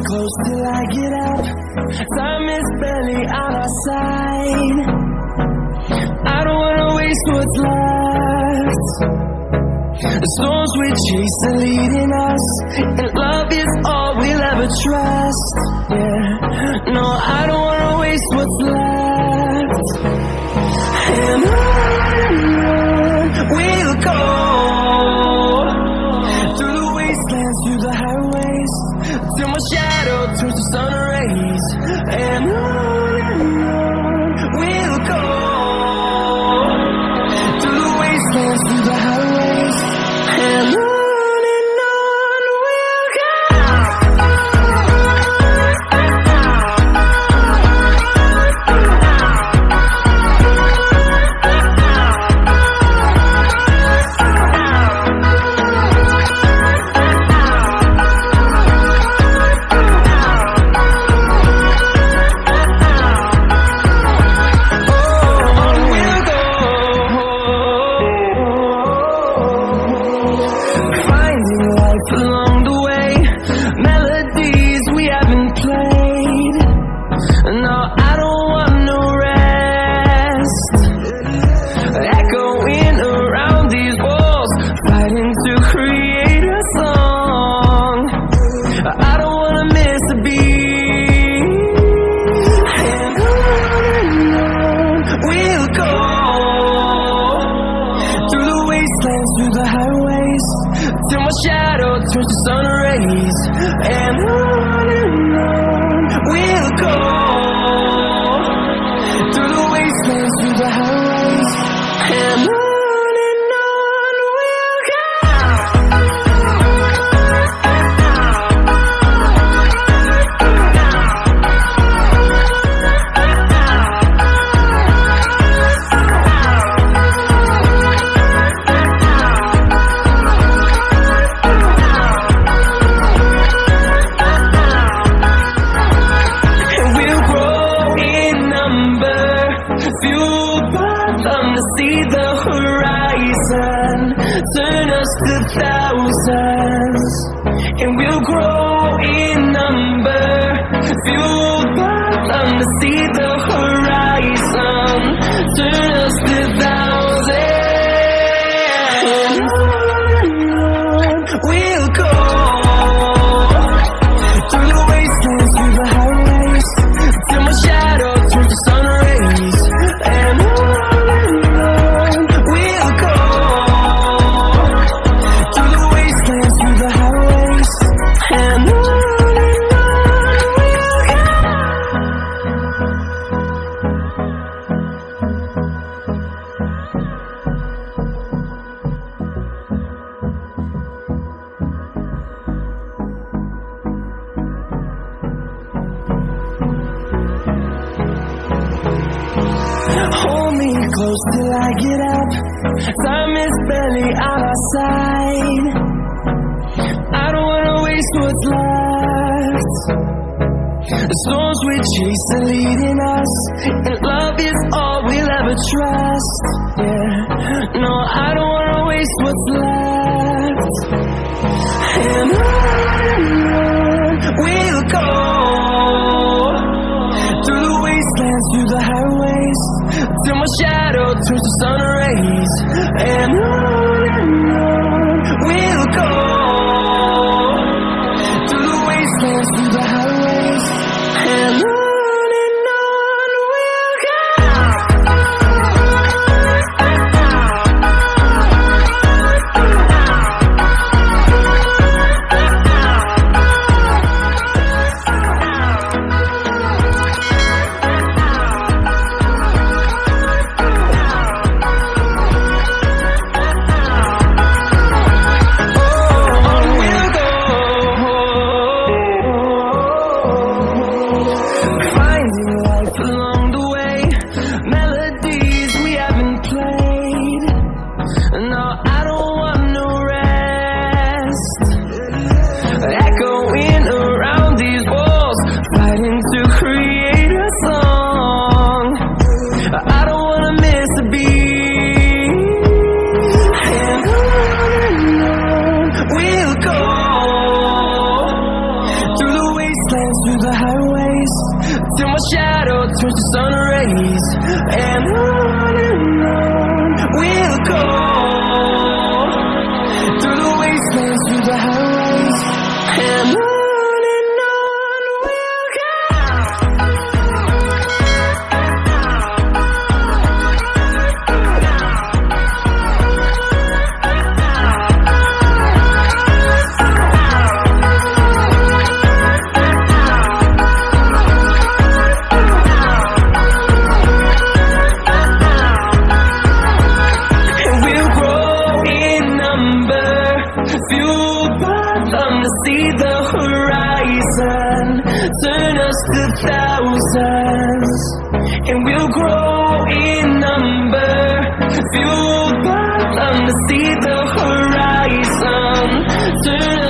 close till I get up. Time is barely on our side. I don't wanna waste what's left. The storms we chase are leading us, and love is all we'll ever trust. Yeah, no, I don't wanna waste what's left. And on we'll go, through the wastelands, through the highways, till my shadow turns to sun rays. And on we'll go, through the wastelands, through the highways, and on we'll go. Along the way, melodies we haven't played. No, I don't want no rest. Echoing around these walls, fighting to create a song. I don't wanna miss a beat. And on we'll go, through the wastelands, through the highways, till my shadow turns to sun rays. And on we'll go, through the wastelands, through the highways, and on we'll go. Fueled by them to see the horizon, turn us to thousands, and we'll grow in number. Fueled by them to see the horizon, turn us to thousands. We'll go, through the wastelands, through the highways, till my shadow turns to sun rays. And on we'll go, through the wastelands, through the highways, and on we'll go. Hold me close till I get up. Time is barely on our side. I don't wanna waste what's left. The storms we chase are leading us, and love is all we'll ever trust. Yeah, no, I don't wanna waste what's left. And on we'll go, through the wastelands, through the highways, till my shadow turns to sun rays. And on we'll go, through the wastelands, through the highways, and on we'll go. shadow turns to sun rays, and on we'll go, through the wastelands, through the highways, and on we'll go. Fueled by them to see the horizon, turn us to thousands, and we'll grow in number. Fueled by them to see the horizon, turn us